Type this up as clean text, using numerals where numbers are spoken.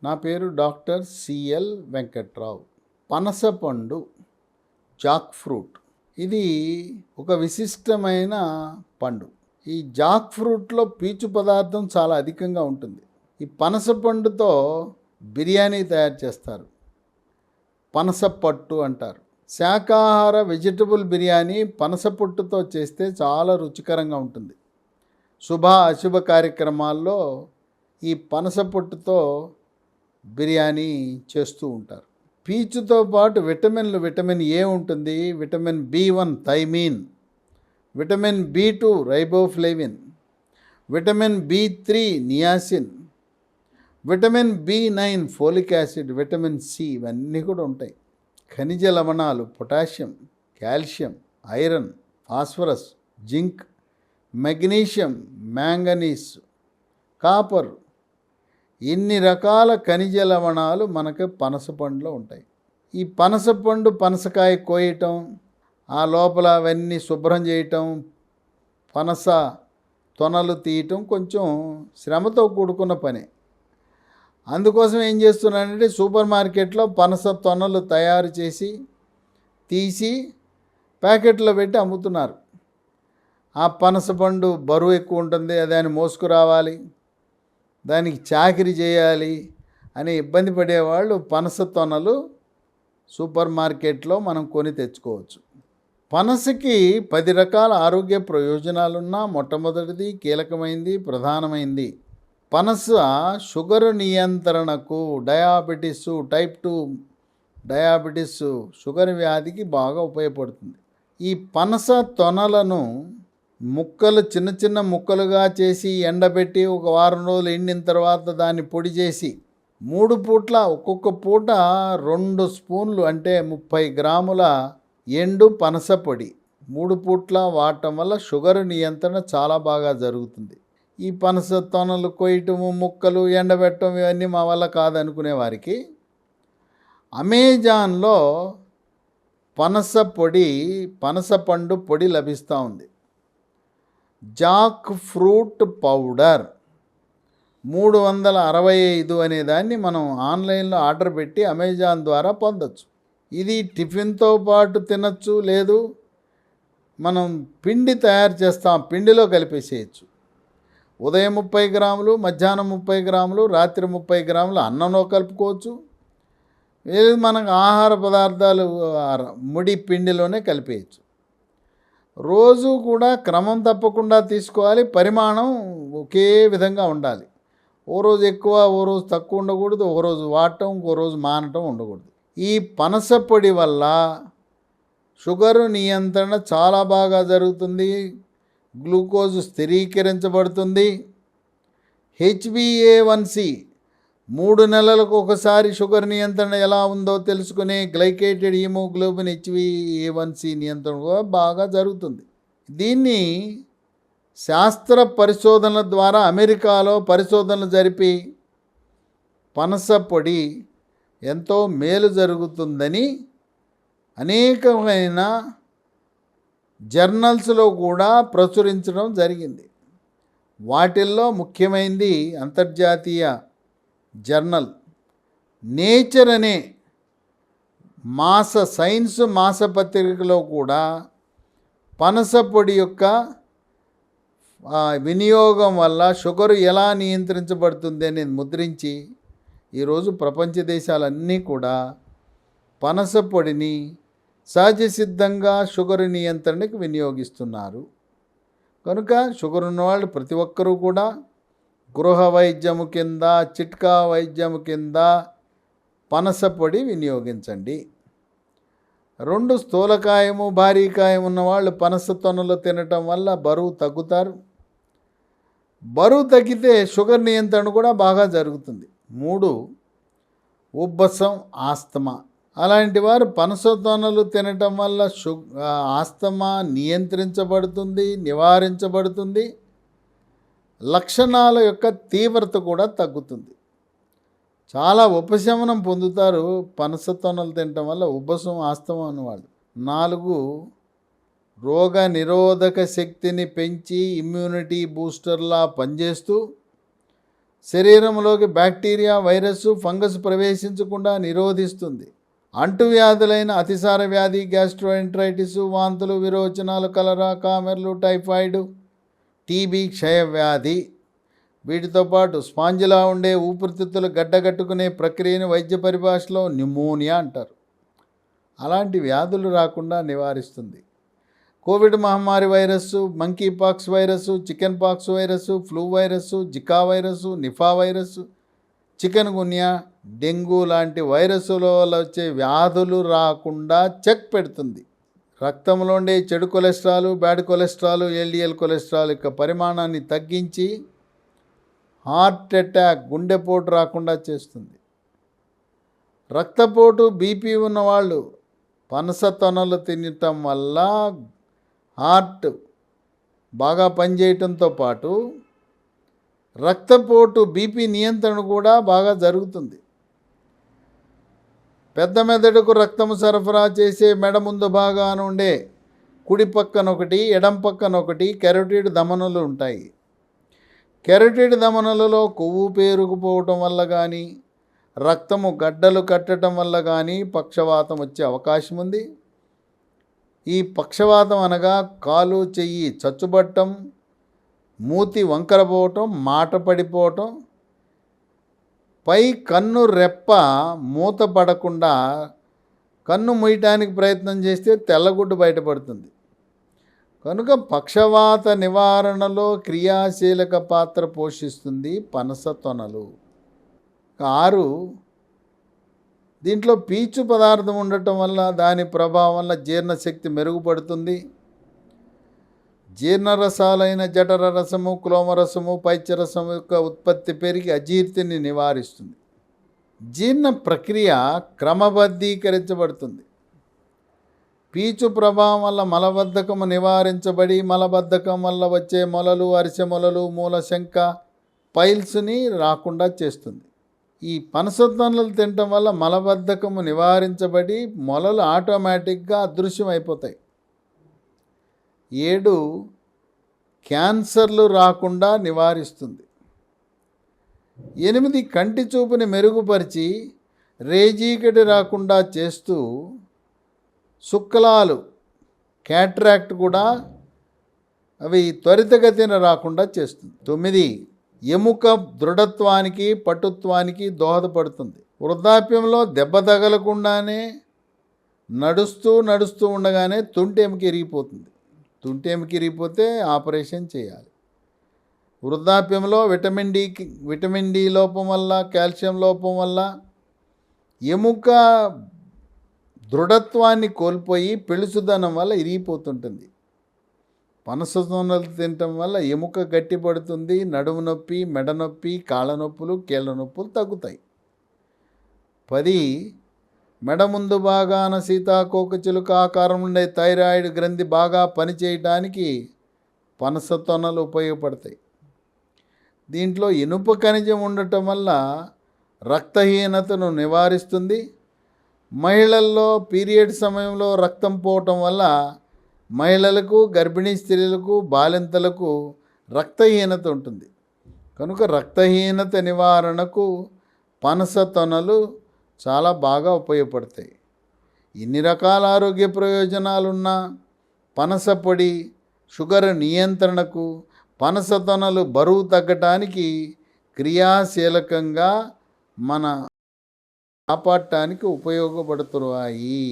నా పేరు doctor CL Venkatrao. పనసపండు, జాక్ ఫ్రూట్, ఇది ఒక విశిష్టమైన పండు. ఈ జాక్ ఫ్రూట్లో పీచు పదార్థం చాలా అధికంగా ఉంటుంది. ఈ పనసపండుతో బిర్యానీ తయారు చేస్తారు, పనసపట్టు అంటారు. శాకాహార వెజిటబుల్ బిర్యానీ పనసపొట్టుతో చేస్తే చాలా రుచికరంగా ఉంటుంది. శుభ అశుభ కార్యక్రమాల్లో ఈ పనసపొట్టుతో బిర్యానీ చేస్తూ ఉంటారు. పీచుతో పాటు విటమిన్ ఏ ఉంటుంది, vitamin B1 thiamine, vitamin B2 riboflavin, vitamin B3 niacin, vitamin B9 folic acid, vitamin C, ఇవన్నీ కూడా ఉంటాయి. ఖనిజ లవణాలు potassium, calcium, iron, phosphorus, zinc, magnesium, manganese, copper, ఇన్ని రకాల ఖనిజ లవణాలు మనకు పనసపండులో ఉంటాయి. ఈ పనసపండు పనసకాయ కోయటం, ఆ లోపల అవన్నీ శుభ్రం చేయటం, పనస తొనలు తీయటం కొంచెం శ్రమతో కూడుకున్న పని. అందుకోసం ఏం చేస్తున్నానంటే సూపర్ మార్కెట్లో పనస తొనలు తయారు చేసి తీసి ప్యాకెట్లో పెట్టి అమ్ముతున్నారు. ఆ పనసపండు బరువు ఎక్కువ ఉంటుంది, దాన్ని మోసుకురావాలి, దానికి చాకిరీ చేయాలి అని ఇబ్బంది పడేవాళ్ళు పనస తొనలు సూపర్ మార్కెట్లో మనం కొని తెచ్చుకోవచ్చు. పనసకి 10 రకాల ఆరోగ్య ప్రయోజనాలున్నా మొట్టమొదటిది, కీలకమైంది, ప్రధానమైంది పనస షుగరు నియంత్రణకు, డయాబెటిస్, టైప్ 2 డయాబెటిస్, షుగర్ వ్యాధికి బాగా ఉపయోగపడుతుంది. ఈ పనస తొనలను ముక్కలు చిన్న చిన్న ముక్కలుగా చేసి ఎండబెట్టి ఒక వారం రోజులు ఎండిన తర్వాత దాన్ని పొడి చేసి 3 పూట్ల ఒక్కొక్క పూట 2 స్పూన్లు అంటే 30 గ్రాముల ఎండు పనస పొడి 3 పూట్ల వాడటం వల్ల షుగర్ నియంత్రణ చాలా బాగా జరుగుతుంది. ఈ పనస తొనలు కొయ్యటము, ముక్కలు ఎండబెట్టడం ఇవన్నీ మా వల్ల కాదనుకునే వారికి అమెజాన్లో పనస పండు పొడి లభిస్తూ ఉంది. జాక్ ఫ్రూట్ పౌడర్ 365 అనే దాన్ని మనం ఆన్లైన్లో ఆర్డర్ పెట్టి అమెజాన్ ద్వారా పొందొచ్చు. ఇది టిఫిన్తో పాటు తినచ్చు, లేదు మనం పిండి తయారు చేస్తాం, పిండిలో కలిపేసేయచ్చు. ఉదయం 30 గ్రాములు, మధ్యాహ్నం 30 గ్రాములు, రాత్రి 30 గ్రాములు అన్నంలో కలుపుకోవచ్చు, లేదు మనకు ఆహార పదార్థాలు ముడి పిండిలోనే కలిపేయచ్చు. రోజు కూడా క్రమం తప్పకుండా తీసుకోవాలి, పరిమాణం ఒకే విధంగా ఉండాలి. ఓ రోజు ఎక్కువ, ఓ రోజు తక్కువ ఉండకూడదు, ఓ రోజు వాడటం ఇంకో రోజు మానటం ఉండకూడదు. ఈ పనస పొడి వల్ల షుగరు నియంత్రణ చాలా బాగా జరుగుతుంది, గ్లూకోజ్ స్థిరీకరించబడుతుంది, HbA1c 3 నెలలకు ఒకసారి షుగర్ నియంత్రణ ఎలా ఉందో తెలుసుకునే గ్లైకేటెడ్ హీమోగ్లోబిన్ HbA1c నియంత్రణ కూడా బాగా జరుగుతుంది. దీన్ని శాస్త్ర పరిశోధనల ద్వారా అమెరికాలో పరిశోధనలు జరిపి పనస పొడి ఎంతో మేలు జరుగుతుందని అనేకమైన జర్నల్స్లో కూడా ప్రచురించడం జరిగింది. వాటిల్లో ముఖ్యమైనది అంతర్జాతీయ జర్నల్ నేచర్ అనే సైన్స్ మాసపత్రికలో కూడా పనస పొడి యొక్క వినియోగం వల్ల షుగరు ఎలా నియంత్రించబడుతుంది అనేది ముద్రించి ఈరోజు ప్రపంచ దేశాలన్నీ కూడా పనస పొడిని సహజ సిద్ధంగా షుగర్ నియంత్రణకు వినియోగిస్తున్నారు. కనుక షుగర్ ఉన్నవాళ్ళు ప్రతి ఒక్కరూ కూడా గృహ వైద్యము కింద, చిట్కా వైద్యము కింద పనస పొడి వినియోగించండి. 2 స్థూలకాయము, భారీకాయం ఉన్నవాళ్ళు పనస తొనలు తినటం వల్ల బరువు తగ్గుతారు. బరువు తగ్గితే షుగర్ నియంత్రణ కూడా బాగా జరుగుతుంది. 3 ఉబ్బసం, ఆస్తమా, అలాంటి వారు పనస తొనలు తినటం వల్ల ఆస్తమా నియంత్రించబడుతుంది, నివారించబడుతుంది, లక్షణాల యొక్క తీవ్రత కూడా తగ్గుతుంది. చాలా ఉపశమనం పొందుతారు పనస తొనలు తినటం వల్ల ఉబ్బసం, ఆస్తమా ఉన్నవాళ్ళు. 4 రోగ నిరోధక శక్తిని పెంచి ఇమ్యూనిటీ బూస్టర్లా పనిచేస్తూ శరీరంలోకి బ్యాక్టీరియా, వైరస్, ఫంగస్ ప్రవేశించకుండా నిరోధిస్తుంది. అంటువ్యాధులైన అతిసార వ్యాధి, గ్యాస్ట్రోఎంట్రైటిస్, వాంతులు, విరోచనాలు, కలరా, కామెర్లు, టైఫాయిడ్, టీబీ, క్షయవ్యాధి, వీటితో పాటు స్పాంజిలా ఉండే ఊపిరితిత్తులు గడ్డగట్టుకునే ప్రక్రియను వైద్య పరిభాషలో న్యూమోనియా అంటారు. అలాంటి వ్యాధులు రాకుండా నివారిస్తుంది. కోవిడ్ మహమ్మారి virus, monkeypox virus, chickenpox virus, flu virus, Zika virus, Nipah virus, chikungunya, dengue లాంటి వైరస్సుల వల్ల వచ్చే వ్యాధులు రాకుండా చెక్ పెడుతుంది. రక్తంలో ఉండే చెడు cholesterol, bad cholesterol, LDL cholesterol యొక్క పరిమాణాన్ని తగ్గించి హార్ట్ అటాక్, గుండెపోటు రాకుండా చేస్తుంది. రక్తపోటు, బీపీ ఉన్నవాళ్ళు పనస తొనలు తినటం వల్ల హార్ట్ బాగా పనిచేయటంతో పాటు రక్తపోటు, బీపీ నియంత్రణ కూడా బాగా జరుగుతుంది. పెద్ద మెదడుకు రక్తము సరఫరా చేసే మెడ ముందు భాగాన ఉండే కుడి పక్కన ఒకటి, ఎడం పక్కన ఒకటి కెరోటిడ్ ధమనులు ఉంటాయి. కెరోటిడ్ ధమనులలో కొవ్వు పేరుకుపోవటం వల్ల కానీ, రక్తము గడ్డలు కట్టడం వల్ల కానీ పక్షవాతం వచ్చే అవకాశం ఉంది. ఈ పక్షవాతం అనగా కాలు, చెయ్యి చచ్చుబట్టం, మూతి వంకరపోవటం, మాట పడిపోవటం, పై కన్ను రెప్ప మూత పడకుండా కన్ను మూయటానికి ప్రయత్నం చేస్తే తెల్లగుడ్డు బయటపడుతుంది. కనుక పక్షవాత నివారణలో క్రియాశీలక పాత్ర పోషిస్తుంది పనస తొనలు. 6, దీంట్లో పీచు పదార్థం ఉండటం వల్ల దాని ప్రభావం వల్ల జీర్ణశక్తి మెరుగుపడుతుంది. జీర్ణరసాలైన జఠర రసము, క్లోమరసము, పైత్యరసము యొక్క ఉత్పత్తి పెరిగి అజీర్తిని నివారిస్తుంది. జీర్ణ ప్రక్రియ క్రమబద్ధీకరించబడుతుంది. పీచు ప్రభావం వల్ల మలబద్ధకము నివారించబడి మలబద్ధకం వల్ల వచ్చే మొలలు, అరిసె మొలలు, మూలశంక, పైల్స్ని రాకుండా చేస్తుంది. ఈ పనస తొనలు తినటం వల్ల మలబద్ధకము నివారించబడి మొలలు ఆటోమేటిక్గా అదృశ్యం అయిపోతాయి. 7, క్యాన్సర్లు రాకుండా నివారిస్తుంది. 8, కంటి చూపుని మెరుగుపరిచి రేజీకటి రాకుండా చేస్తూ శుక్లాలు, క్యాట్రాక్ట్ కూడా అవి త్వరితగతిన రాకుండా చేస్తుంది. 9, ఎముక దృఢత్వానికి, పటుత్వానికి దోహదపడుతుంది. వృద్ధాప్యంలో దెబ్బ తగలకుండానే నడుస్తూ ఉండగానే తుంటి ఎముక ఇరిగిపోతుంది. తుంటి ఎముక ఇరిగిపోతే ఆపరేషన్ చేయాలి. వృద్ధాప్యంలో విటమిన్ డి లోపం వల్ల, కాల్షియం లోపం వల్ల ఎముక దృఢత్వాన్ని కోల్పోయి పెళుసుదనం వల్ల ఇరిగిపోతుంటుంది. పనస తొనలు తినటం వల్ల ఎముక గట్టిపడుతుంది. నడుము నొప్పి, మెడ నొప్పి, కాళ్ళ నొప్పులు, కీళ్ళ నొప్పులు తగ్గుతాయి. 10, మెడ ముందు భాగాన సీతాకోక చిలుక ఆకారం ఉండే థైరాయిడ్ గ్రంథి బాగా పనిచేయటానికి పనస తొనలు ఉపయోగపడతాయి. దీంట్లో ఇనుప ఖనిజం ఉండటం వల్ల రక్తహీనతను నివారిస్తుంది. మహిళల్లో పీరియడ్ సమయంలో రక్తం పోవటం వల్ల మహిళలకు, గర్భిణీ స్త్రీలకు, బాలింతలకు రక్తహీనత ఉంటుంది. కనుక రక్తహీనత నివారణకు పనస తొనలు చాలా బాగా ఉపయోగపడతాయి. ఇన్ని రకాల ఆరోగ్య ప్రయోజనాలున్న పనస పొడి షుగర్ నియంత్రణకు, పనస తొనలు బరువు తగ్గటానికి క్రియాశీలకంగా మన కాపాడటానికి ఉపయోగపడుతున్నాయి.